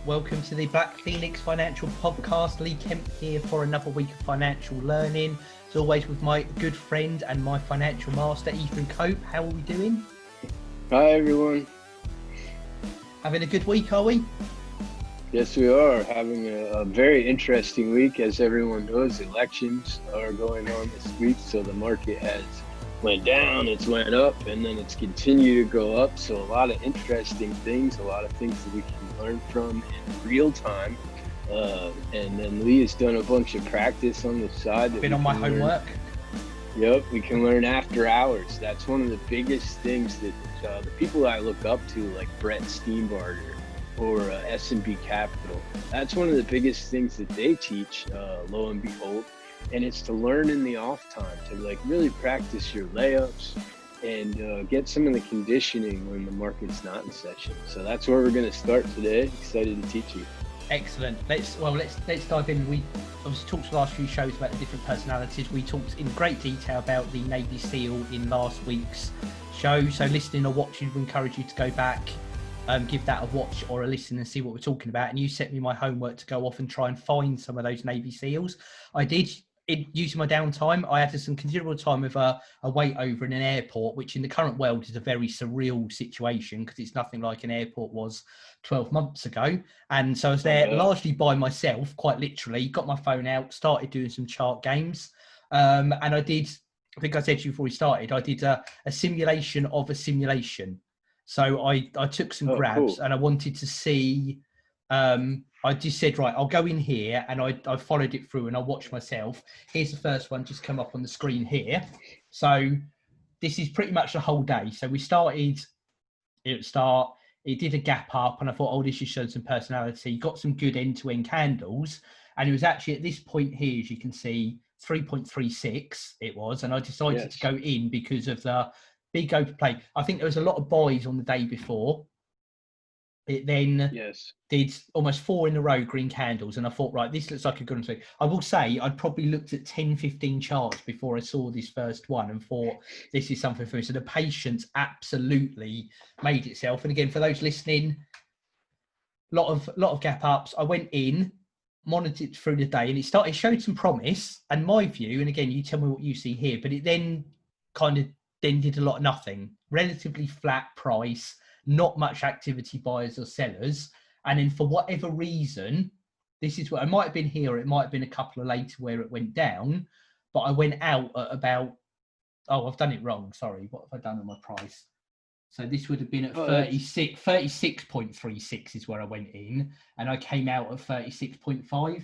Welcome to the Black Phoenix Financial Podcast. Lee Kemp here for another week of financial learning. As always, with my good friend and my financial master, Ethan Cope. How are we doing? Hi, everyone. Having a good week, are we? Yes, we are having a very interesting week. As everyone knows, elections are going on this week, so the market has went down, it's went up, and then it's continued to go up. So a lot of interesting things, a lot of things that we can learn from in real time. And then Lee has done a bunch of practice on the side. Been on my homework. Yep, we can learn after hours. That's one of the biggest things that the people I look up to, like Brett Steenbarger or S&B Capital, that's one of the biggest things that they teach, lo and behold. And it's to learn in the off time, to like really practice your layups and get some of the conditioning when the market's not in session. So that's where we're going to start today. Excited to teach you. Excellent. Let's dive in. We obviously talked the last few shows about the different personalities. We talked in great detail about the Navy SEAL in last week's show. So listening or watching, we encourage you to go back, give that a watch or a listen and see what we're talking about. And you set me my homework to go off and try and find some of those Navy SEALs. I did. Using my downtime, I had some considerable time with a wait over in an airport, which in the current world is a very surreal situation because it's nothing like an airport was 12 months ago. And so I was there largely by myself, quite literally, got my phone out, started doing some chart games. And I think I said to you before we started, I did a simulation of a simulation. So I took some grabs and I wanted to see, I just said, right, I'll go in here and I followed it through and I watched myself. Here's the first one just come up on the screen here. So this is pretty much the whole day. So we started, it did a gap up and I thought, oh, this just showed some personality. Got some good end-to-end candles. And it was actually at this point here, as you can see, 3.36 it was. And I decided to go in because of the big overplay. I think there was a lot of buys on the day before. It then did almost 4 in a row green candles. And I thought, right, this looks like a good one. I will say I'd probably looked at 10, 15 charts before I saw this first one and thought this is something for me. So the patience absolutely made itself. And again, for those listening, lot of gap ups. I went in, monitored through the day, and it showed some promise. And my view, and again, you tell me what you see here, but it then did a lot of nothing. Relatively flat price. Not much activity, buyers or sellers. And then for whatever reason, this is what, it might have been here, or it might have been a couple of later where it went down, but I went out at about, I've done it wrong. Sorry. What have I done on my price? So this would have been at 36.36 is where I went in, and I came out at 36.5.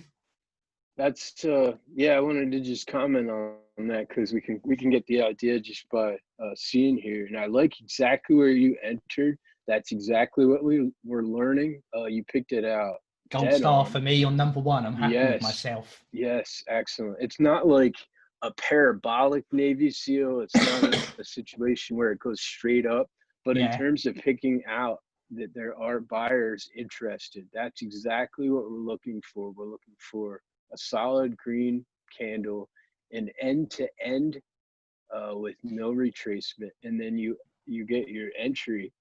That's, I wanted to just comment on that because we can get the idea just by seeing here. And I like exactly where you entered. That's exactly what we were learning. You picked it out. Gold star for me on number one. I'm happy with myself. Yes, excellent. It's not like a parabolic Navy SEAL. It's not a situation where it goes straight up. But in terms of picking out that there are buyers interested, that's exactly what we're looking for. We're looking for a solid green candle, an end-to-end with no retracement, and then you get your entry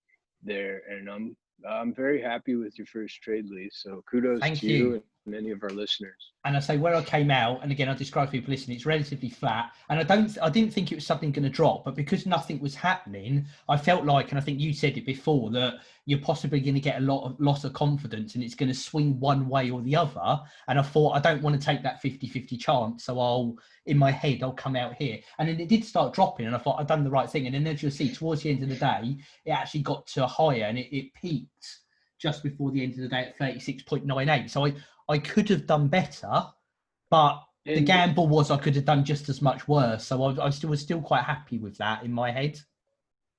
there. And I'm very happy with your first trade, Lee. So kudos to you and any of our listeners. And I say where I came out, and again, I describe for people listening, it's relatively flat. And I didn't think it was something going to drop, but because nothing was happening, I felt like, and I think you said it before, that you're possibly going to get a loss of confidence and it's going to swing one way or the other. And I thought, I don't want to take that 50-50 chance. So in my head, I'll come out here. And then it did start dropping and I thought I'd done the right thing. And then as you'll see, towards the end of the day, it actually got to a higher and it peaked just before the end of the day at 36.98. So I could have done better, but the gamble was I could have done just as much worse. So I was still quite happy with that in my head.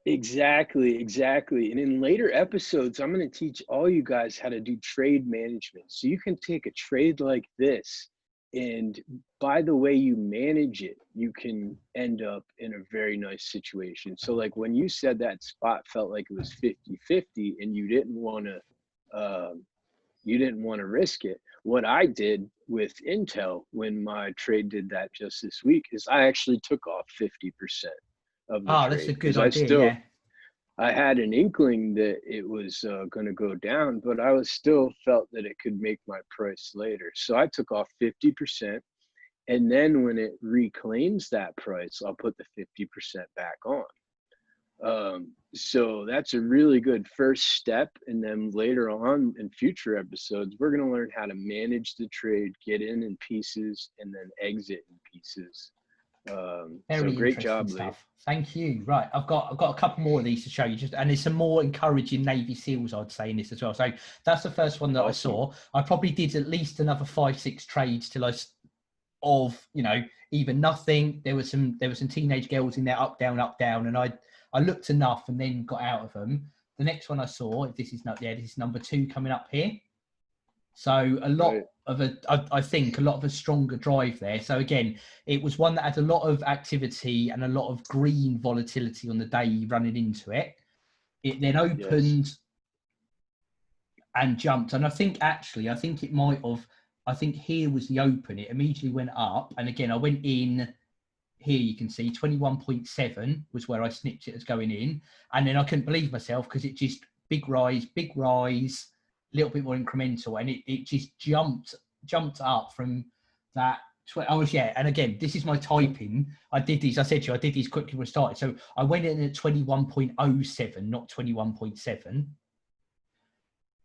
Exactly. And in later episodes, I'm going to teach all you guys how to do trade management. So you can take a trade like this, and by the way you manage it, you can end up in a very nice situation. So like when you said that spot felt like it was 50-50 and you didn't want to risk it. What I did with Intel when my trade did that just this week is I actually took off 50% of the trade. That's a good idea. I had an inkling that it was going to go down, but I was still felt that it could make my price later. So I took off 50%. And then when it reclaims that price, I'll put the 50% back on. So that's a really good first step. And then later on in future episodes, we're going to learn how to manage the trade, get in pieces, and then exit in pieces. Very so great interesting job, stuff. Lee. Thank you. Right, I've got a couple more of these to show you, and there's some more encouraging Navy SEALs, I'd say, in this as well. So that's the first one that Awesome. I saw. I probably did at least another 5-6 trades till even nothing. There were some teenage girls in there, up down, and I looked enough and then got out of them. The next one I saw, this is number 2 coming up here. So a lot of I think a lot of a stronger drive there. So again, it was one that had a lot of activity and a lot of green volatility on the day running into it. It then opened and jumped. And I think it might have, I think here was the open. It immediately went up. And again, I went in here, you can see 21.7 was where I snipped it as going in. And then I couldn't believe myself because it just big rise, a little bit more incremental. And it just jumped up from that. And again, this is my typing. I said to you, I did these quickly when I started. So I went in at 21.07, not 21.7.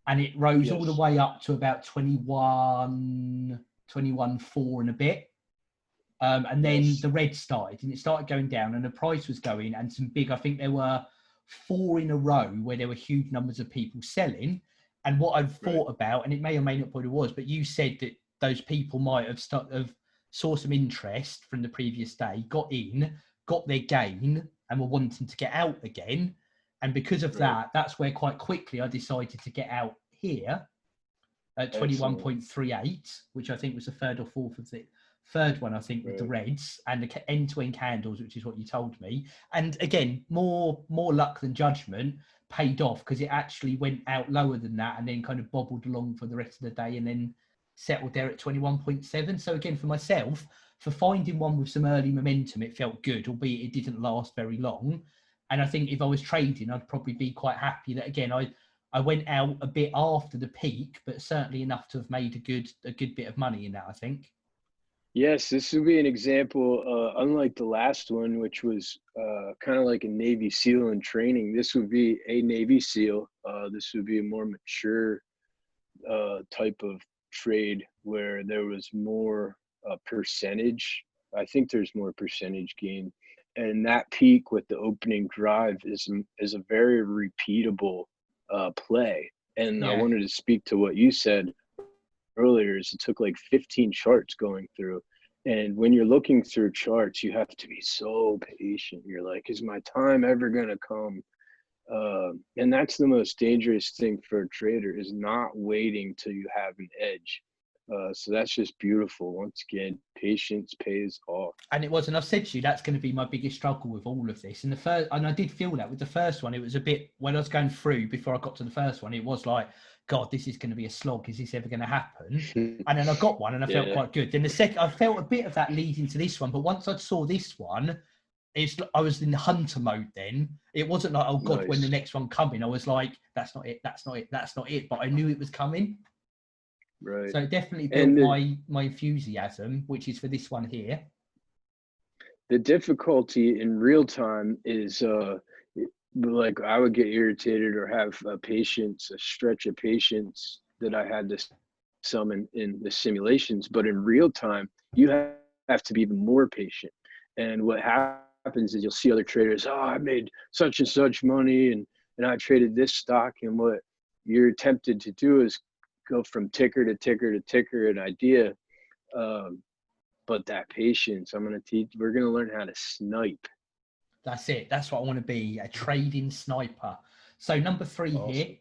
And it rose all the way up to about 21.4 and a bit. And then the red started, and it started going down, and the price was going, and some big, I think there were 4 in a row where there were huge numbers of people selling. And what I've thought about, and it may or may not be what it was, but you said that those people might have saw some interest from the previous day, got in, got their gain, and were wanting to get out again. And because of that, that's where quite quickly I decided to get out here at 21.38, which I think was the third or fourth of the third one, I think, with the reds and the end-to-end candles, which is what you told me. And again, more luck than judgment paid off because it actually went out lower than that and then kind of bobbled along for the rest of the day and then settled there at 21.7. So again, for myself, for finding one with some early momentum, it felt good, albeit it didn't last very long. And I think if I was trading, I'd probably be quite happy that, again, I went out a bit after the peak, but certainly enough to have made a good bit of money in that, I think. Yes, this would be an example, unlike the last one, which was kind of like a Navy SEAL in training. This would be a Navy SEAL. This would be a more mature type of trade where there was more percentage. I think there's more percentage gain. And that peak with the opening drive is a very repeatable play. And I wanted to speak to what you said earlier is it took like 15 charts going through. And when you're looking through charts, you have to be so patient. You're like, is my time ever going to come? And that's the most dangerous thing for a trader is not waiting till you have an edge. So that's just beautiful. Once again, patience pays off. And it was, and I've said to you, that's going to be my biggest struggle with all of this. And I did feel that with the first one, it was a bit, when I was going through before I got to the first one, it was like, God, this is going to be a slog. Is this ever going to happen? And then I got one and I felt quite good. Then the second, I felt a bit of that leading to this one. But once I saw this one, I was in hunter mode then. It wasn't like, oh God, when the next one coming, I was like, that's not it. But I knew it was coming. Right. So it definitely built my enthusiasm, which is for this one here. The difficulty in real time is like I would get irritated or have a stretch of patience that I had to summon in the simulations. But in real time, you have to be even more patient. And what happens is you'll see other traders, oh, I made such and such money and I traded this stock. And what you're tempted to do is go from ticker to ticker to ticker an idea. But that patience, we're going to learn how to snipe. That's it. That's what I want to be, a trading sniper. So number 3 here,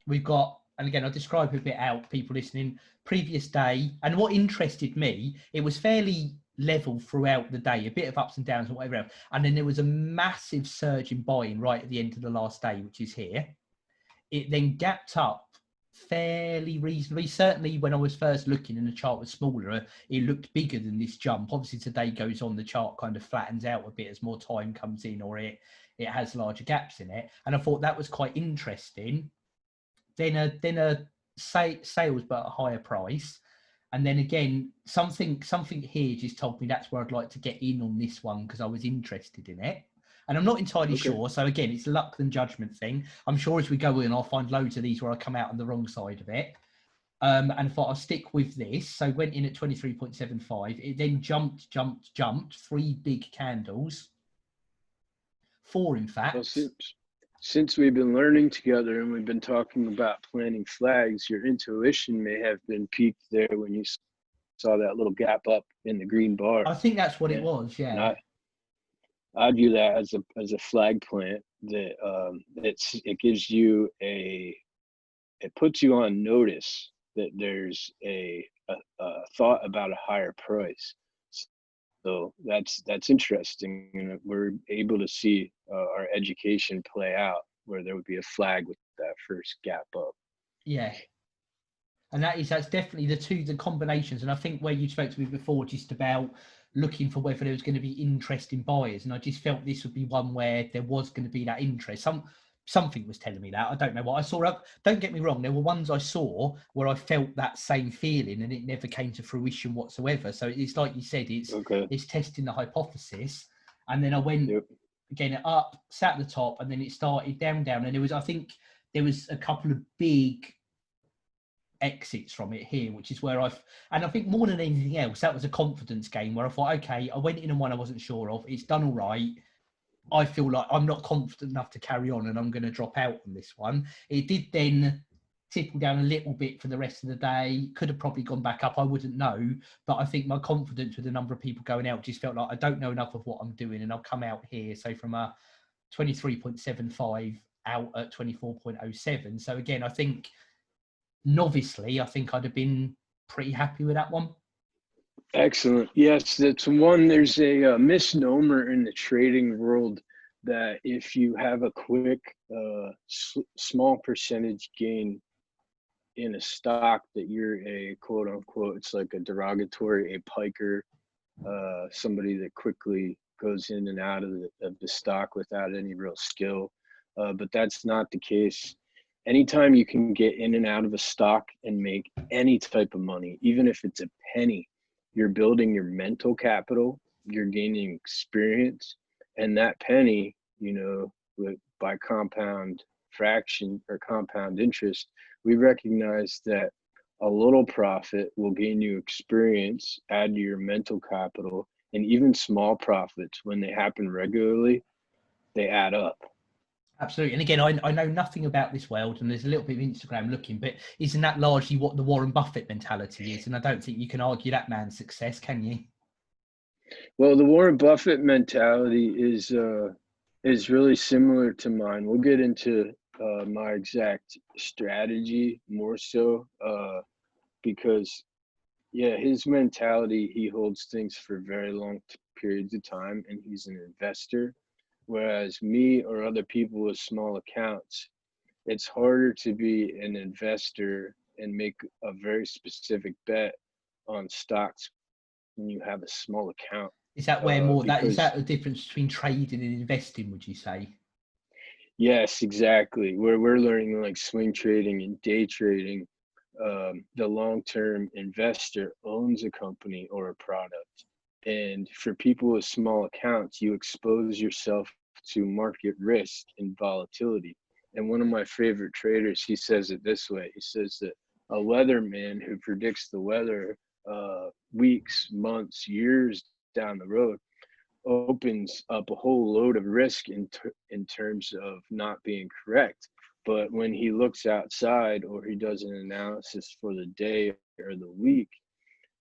we've got, and again, I'll describe a bit out, people listening, previous day. And what interested me, it was fairly level throughout the day, a bit of ups and downs and whatever else. And then there was a massive surge in buying right at the end of the last day, which is here. It then gapped up fairly reasonably. Certainly when I was first looking and the chart was smaller, it looked bigger than this jump. Obviously today goes on, the chart kind of flattens out a bit as more time comes in, or it it has larger gaps in it. And I thought that was quite interesting. Then a sales but at a higher price. And then again, something here just told me that's where I'd like to get in on this one because I was interested in it. And I'm not entirely sure. So again, it's luck and judgment thing. I'm sure as we go in, I'll find loads of these where I come out on the wrong side of it. And I thought I'll stick with this. So went in at 23.75. It then jumped, 3 big candles. 4, in fact. Well, since we've been learning together and we've been talking about planting flags, your intuition may have been piqued there when you saw that little gap up in the green bar. I think that's what it was, yeah. I view that as a flag plant that it gives you it puts you on notice that there's a thought about a higher price. So that's interesting, and we're able to see our education play out where there would be a flag with that first gap up. Yeah. And that's definitely the combinations. And I think where you spoke to me before, just about looking for whether there was going to be interesting buyers. And I just felt this would be one where there was going to be that interest. Something was telling me that. I don't know what I saw. Don't get me wrong. There were ones I saw where I felt that same feeling and it never came to fruition whatsoever. So it's like you said, it's testing the hypothesis. And then I went again up, sat at the top, and then it started down. And I think there was a couple of big exits from it here, which is where and I think more than anything else, that was a confidence game where I thought, okay, I went in on one I wasn't sure of. It's done all right. I feel like I'm not confident enough to carry on and I'm going to drop out on this one. It did then tickle down a little bit for the rest of the day. Could have probably gone back up. I wouldn't know. But I think my confidence with the number of people going out just felt like I don't know enough of what I'm doing and I'll come out here. So from a 23.75 out at 24.07. So again, I think novicely, I think I'd have been pretty happy with that one. Excellent. Yes, that's one. There's a misnomer in the trading world that if you have a quick, small percentage gain in a stock, that you're a quote unquote, it's like a derogatory, a piker, somebody that quickly goes in and out of the stock without any real skill. But that's not the case. Anytime you can get in and out of a stock and make any type of money, even if it's a penny, you're building your mental capital, you're gaining experience, and that penny, by compound fraction or compound interest, we recognize that a little profit will gain you experience, add to your mental capital, and even small profits, when they happen regularly, they add up. Absolutely. And again, I know nothing about this world, and there's a little bit of Instagram looking, but isn't that largely what the Warren Buffett mentality is? And I don't think you can argue that man's success, can you? Well, the Warren Buffett mentality is really similar to mine. We'll get into my exact strategy more so because, his mentality, he holds things for very long periods of time, and he's an investor. Whereas me or other people with small accounts, it's harder to be an investor and make a very specific bet on stocks when you have a small account. Is that where more is that the difference between trading and investing, would you say? Yes, exactly. Where we're learning like swing trading and day trading, the long-term investor owns a company or a product. And for people with small accounts, you expose yourself to market risk and volatility. And one of my favorite traders, he says it this way. He says that a weatherman who predicts the weather weeks, months, years down the road opens up a whole load of risk in terms of not being correct. But when he looks outside or he does an analysis for the day or the week,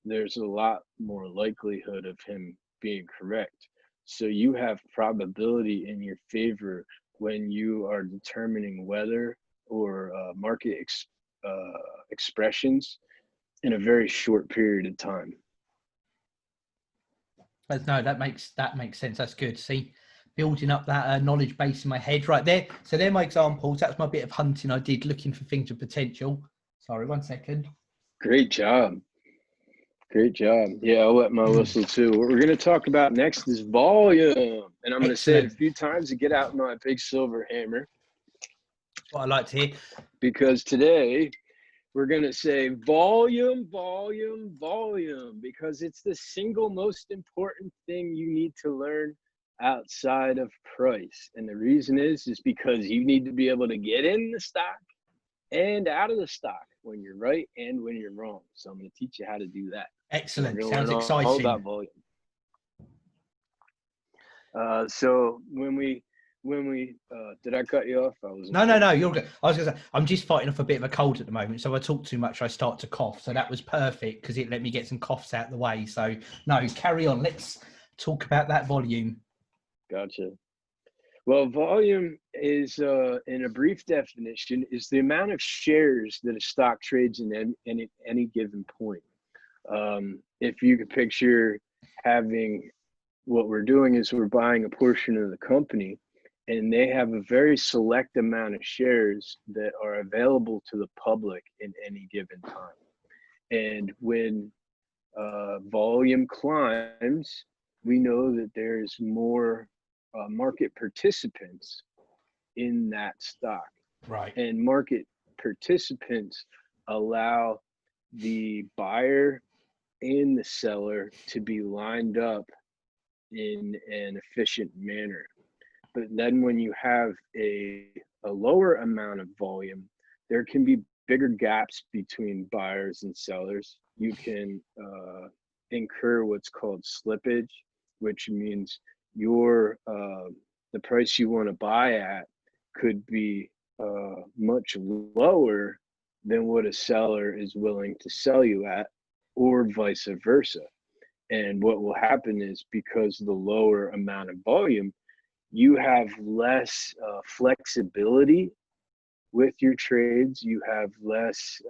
there's a lot more likelihood of him being correct. So you have probability in your favor when you are determining weather or market expressions in a very short period of time. No, that makes sense. That's good. See, building up that knowledge base in my head right there. So they're my examples. That's my bit of hunting I did, looking for things of potential. Sorry, 1 second. Great job. Great job. Yeah, I'll let my whistle too. What we're going to talk about next is volume. And I'm going to say it a few times to get out my big silver hammer. That's what I like to hear. Because today we're going to say volume, volume, volume, because it's the single most important thing you need to learn outside of price. And the reason is because you need to be able to get in the stock and out of the stock when you're right and when you're wrong. So I'm going to teach you how to do that. Excellent. So Sounds exciting. all about volume. So when we did I cut you off? No, you're good. I was going to say, I'm just fighting off a bit of a cold at the moment. So I talk too much, I start to cough. So that was perfect because it let me get some coughs out of the way. So no, carry on. Let's talk about that volume. Gotcha. Well, volume is, in a brief definition, is the amount of shares that a stock trades in any given point. If you could picture having, what we're doing is we're buying a portion of the company, and they have a very select amount of shares that are available to the public in any given time. And when volume climbs, we know that there's more market participants in that stock. Right. And market participants allow the buyer and the seller to be lined up in an efficient manner. But then when you have a lower amount of volume, there can be bigger gaps between buyers and sellers. You can incur what's called slippage, which means your the price you want to buy at could be much lower than what a seller is willing to sell you at, or vice versa. And what will happen is, because of the lower amount of volume, you have less flexibility with your trades. You have less,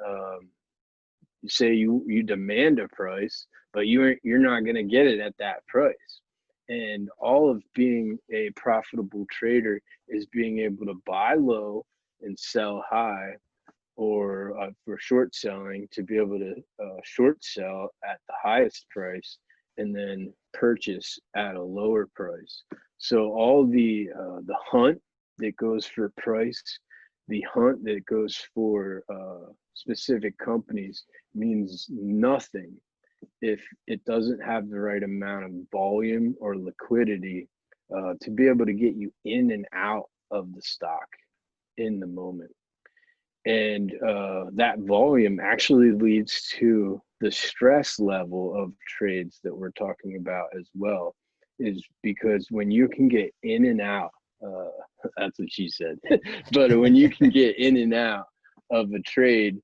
say you demand a price, but you're not going to get it at that price. And all of being a profitable trader is being able to buy low and sell high, or for short selling, to be able to short sell at the highest price and then purchase at a lower price. So all the hunt that goes for price, the hunt that goes for specific companies, means nothing if it doesn't have the right amount of volume or liquidity to be able to get you in and out of the stock in the moment. And that volume actually leads to the stress level of trades that we're talking about as well, is because when you can get in and out, that's what she said, but when you can get in and out of a trade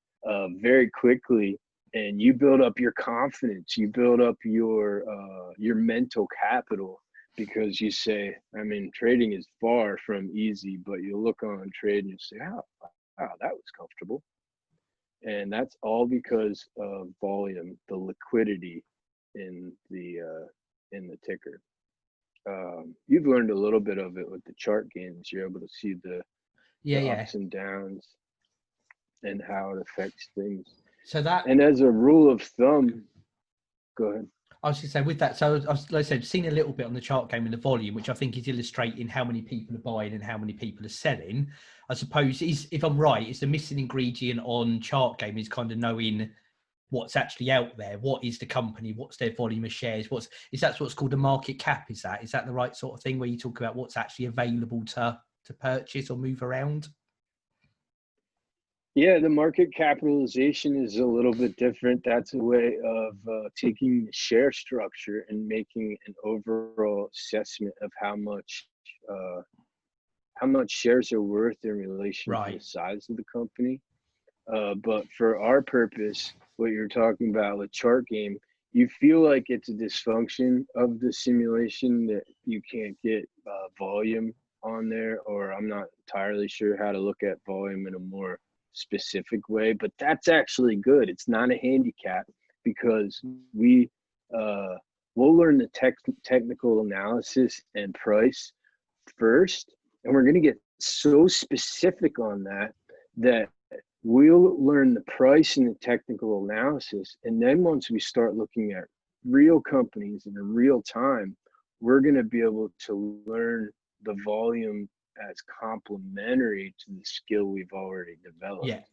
very quickly, and you build up your confidence, you build up your mental capital, because you say, I mean, trading is far from easy, but you look on trade and you say, oh, wow, that was comfortable. And that's all because of volume, the liquidity in the ticker. You've learned a little bit of it with the chart games. You're able to see the ups and downs and how it affects things. So that, and as a rule of thumb, go ahead. I was going to say with that, so like I said, seen a little bit on the chart game and the volume, which I think is illustrating how many people are buying and how many people are selling. I suppose, if I'm right, it's the missing ingredient on chart game is kind of knowing what's actually out there. What is the company? What's their volume of shares? Is that what's called a market cap? Is that the right sort of thing where you talk about what's actually available to purchase or move around? Yeah, the market capitalization is a little bit different. That's a way of taking the share structure and making an overall assessment of how much shares are worth in relation to the size of the company. But for our purpose, what you're talking about with chart game, you feel like it's a dysfunction of the simulation that you can't get volume on there, or I'm not entirely sure how to look at volume in a more specific way, but that's actually good. It's not a handicap, because we'll learn the technical analysis and price first, and we're going to get so specific on that we'll learn the price and the technical analysis. And then once we start looking at real companies in real time, we're going to be able to learn the volume as complementary to the skill we've already developed. Yeah.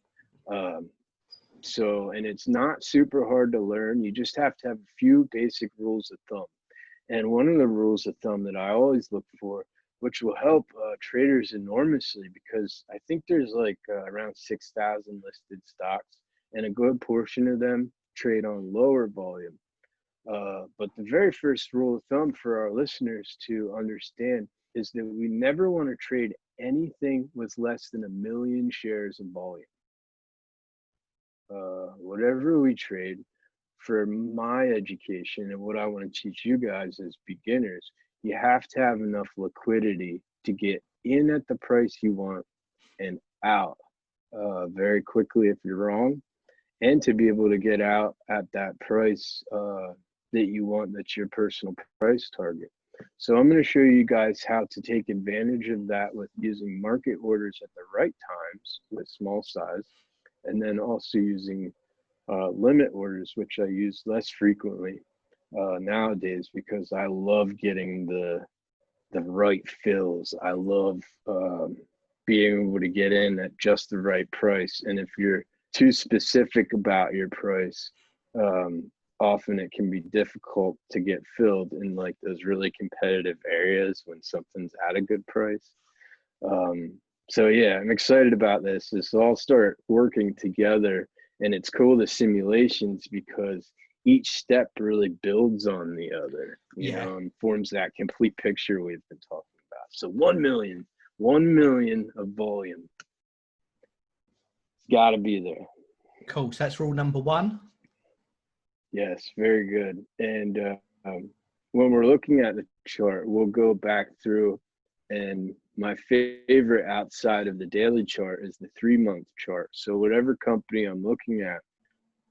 And it's not super hard to learn. You just have to have a few basic rules of thumb. And one of the rules of thumb that I always look for, which will help traders enormously, because I think there's like around 6,000 listed stocks, and a good portion of them trade on lower volume. But the very first rule of thumb for our listeners to understand is that we never want to trade anything with less than 1 million shares of volume. Whatever we trade, for my education and what I want to teach you guys as beginners, you have to have enough liquidity to get in at the price you want and out very quickly if you're wrong, and to be able to get out at that price that you want, that's your personal price target. So I'm going to show you guys how to take advantage of that with using market orders at the right times with small size, and then also using limit orders, which I use less frequently nowadays, because I love getting the right fills. I love being able to get in at just the right price. And if you're too specific about your price, often it can be difficult to get filled in like those really competitive areas when something's at a good price. So yeah, I'm excited about this. This will all start working together, and it's cool, the simulations, because each step really builds on the other, you know, and forms that complete picture we've been talking about. So 1 million of volume. It's got to be there. Cool. So that's rule number 1. Yes, very good. And when we're looking at the chart, we'll go back through, and my favorite outside of the daily chart is the 3-month chart. So whatever company I'm looking at,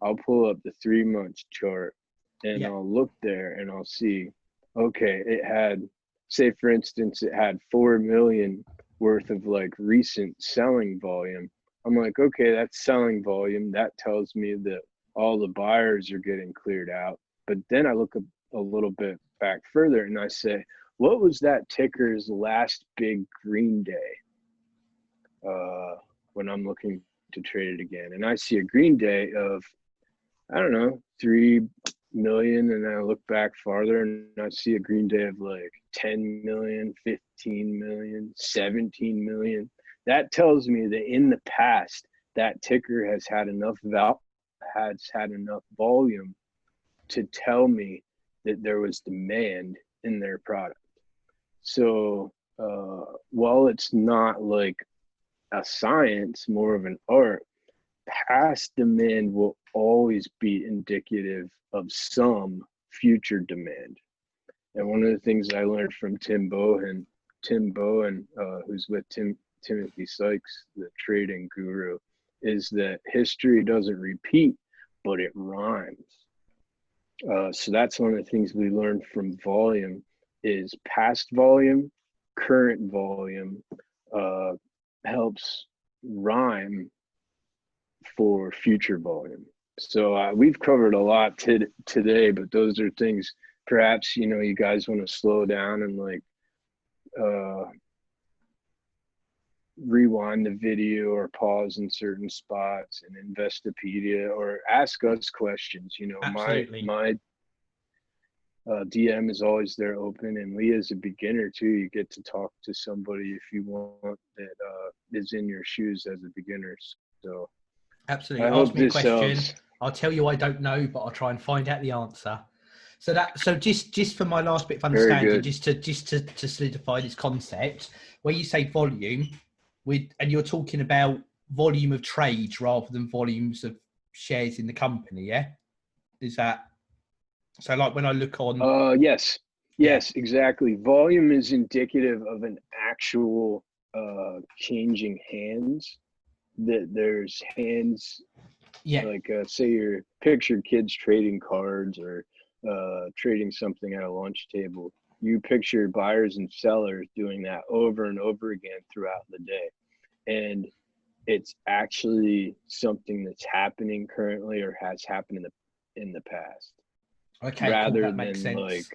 I'll pull up the 3-month chart, and I'll look there and I'll see, okay, it had, say for instance, it had 4 million worth of like recent selling volume. I'm like, okay, that's selling volume. That tells me that all the buyers are getting cleared out. But then I look a little bit back further and I say, what was that ticker's last big green day when I'm looking to trade it again? And I see a green day of, I don't know, 3 million. And I look back farther and I see a green day of like 10 million, 15 million, 17 million. That tells me that in the past, that ticker has had enough volume to tell me that there was demand in their product. So while it's not like a science, more of an art, past demand will always be indicative of some future demand. And one of the things I learned from Tim Bowen, who's with Timothy Sykes, the trading guru, is that history doesn't repeat, but it rhymes. So that's one of the things we learned from volume is past volume, current volume helps rhyme for future volume. So we've covered a lot today, but those are things perhaps, you know, you guys want to slow down and like rewind the video or pause in certain spots and Investopedia or ask us questions. You know, Absolutely. my DM is always there open, and Lee is a beginner too. You get to talk to somebody if you want that is in your shoes as a beginner. So absolutely, ask me a question. I'll tell you I don't know, but I'll try and find out the answer. So just for my last bit of understanding, just to solidify this concept, where you say volume, and you're talking about volume of trades rather than volumes of shares in the company, yeah? Is that so? Like when I look on, yes, exactly. Volume is indicative of an actual changing hands. That there's hands, like say your picture kids trading cards or trading something at a lunch table. You picture buyers and sellers doing that over and over again throughout the day. And it's actually something that's happening currently or has happened in the past. Okay, rather cool. That makes than sense.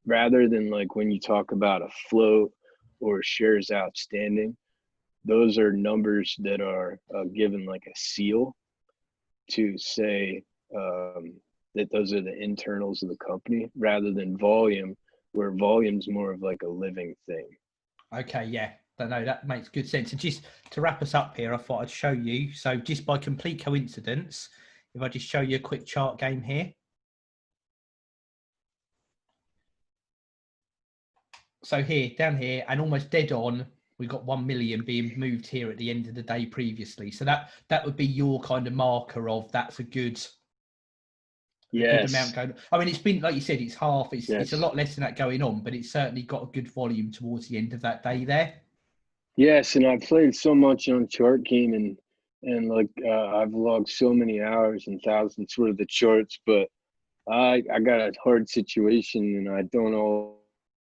rather than like when you talk about a float or shares outstanding, those are numbers that are given like a seal to say that those are the internals of the company, rather than volume, where volume's more of like a living thing. Okay, yeah. No, that makes good sense. And just to wrap us up here, I thought I'd show you. So just by complete coincidence, if I just show you a quick chart game here. So here, down here, and almost dead on, we've got 1 million being moved here at the end of the day previously. So that would be your kind of marker of that's a good amount going. I mean, it's been, like you said, it's half. It's a lot less than that going on, but it's certainly got a good volume towards the end of that day there. Yes, and I've played so much on chart game, and like I've logged so many hours and thousands worth of the charts, but I got a hard situation, and I don't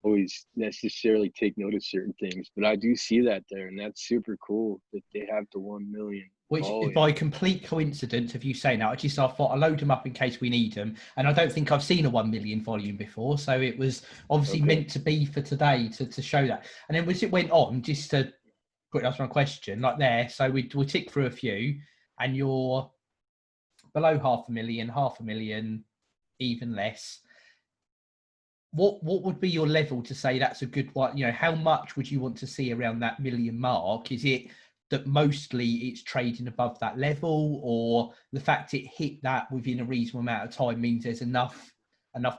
always necessarily take note of certain things, but I do see that there, and that's super cool that they have the 1 million. Which, by complete coincidence of you saying that, I thought I'll load them up in case we need them. And I don't think I've seen a 1 million volume before. So it was obviously meant to be for today to show that. And then as it went on, just to put that's my question, like there. So we tick through a few, and you're below 500,000, even less. What would be your level to say that's a good one? You know, how much would you want to see around that million mark? Is it that mostly it's trading above that level, or the fact it hit that within a reasonable amount of time means there's enough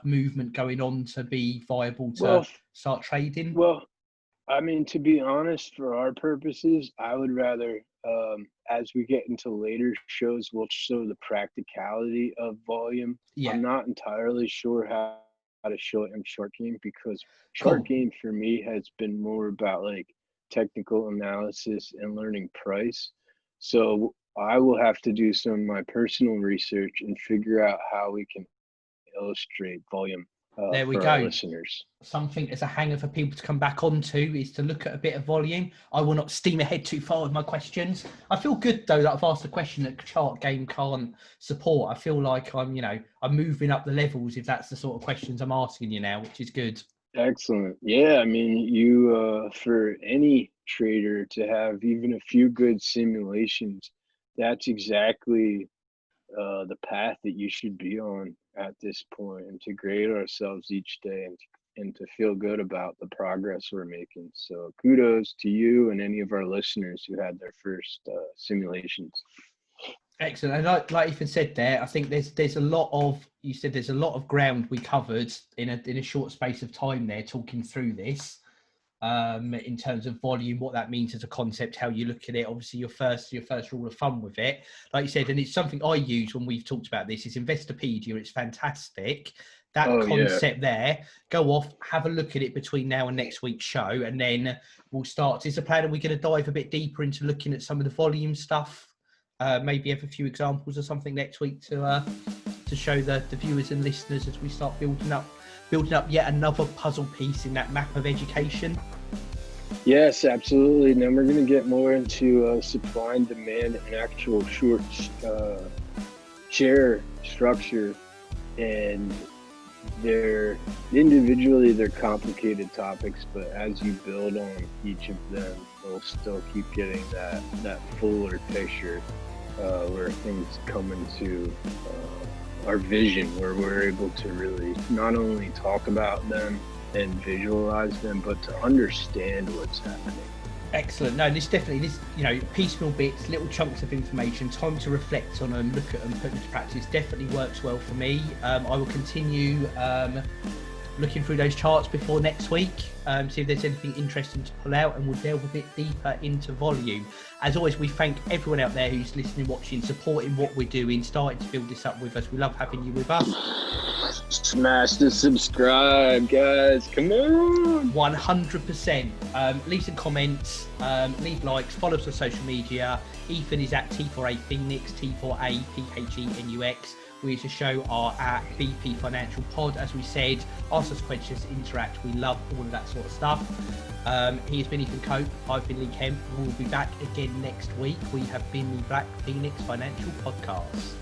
movement going on to be viable to start trading? Well, I mean, to be honest, for our purposes, I would rather, as we get into later shows, we'll show the practicality of volume. Yeah. I'm not entirely sure how to show it in short game, because short game for me has been more about like technical analysis and learning price. So I will have to do some of my personal research and figure out how we can illustrate volume there we for go. our listeners. Something as a hanger for people to come back onto is to look at a bit of volume. I will not steam ahead too far with my questions. I feel good though that I've asked a question that chart game can't support. I feel like I'm moving up the levels if that's the sort of questions I'm asking you now, which is good. Excellent. Yeah, I mean, you for any trader to have even a few good simulations, that's exactly the path that you should be on at this point, and to grade ourselves each day, and to feel good about the progress we're making. So kudos to you and any of our listeners who had their first simulations. Excellent. And like Ethan said there, I think there's a lot of, you said there's a lot of ground we covered in a short space of time there talking through this. In terms of volume, what that means as a concept, how you look at it, obviously your first rule of thumb with it, like you said, and it's something I use when we've talked about this, is Investopedia. It's fantastic. That concept there, go off, have a look at it between now and next week's show, and then we'll start. Is the plan, are we going to dive a bit deeper into looking at some of the volume stuff? Maybe have a few examples or something next week to show the viewers and listeners as we start building up yet another puzzle piece in that map of education. Yes, absolutely. And then we're going to get more into supply and demand and actual short share structure, and they're complicated topics, but as you build on each of them, we'll still keep getting that fuller picture where things come into our vision, where we're able to really not only talk about them and visualize them, but to understand what's happening. Excellent. No, this piecemeal bits, little chunks of information, time to reflect on them, look at them, put them into practice, definitely works well for me. I will continue looking through those charts before next week, see if there's anything interesting to pull out, and we'll delve a bit deeper into volume. As always, we thank everyone out there who's listening, watching, supporting what we're doing, starting to build this up with us. We love having you with us. Smash the subscribe, guys. Come on. 100%. Leave some comments, leave likes, follow us on social media. Ethan is at T4A Phoenix, T4A PHENUX. We as a show are at BP Financial Pod. As we said, ask us questions, interact. We love all of that sort of stuff. He has been Ethan Cope. I've been Lee Kemp. We'll be back again next week. We have been the Black Phoenix Financial Podcast.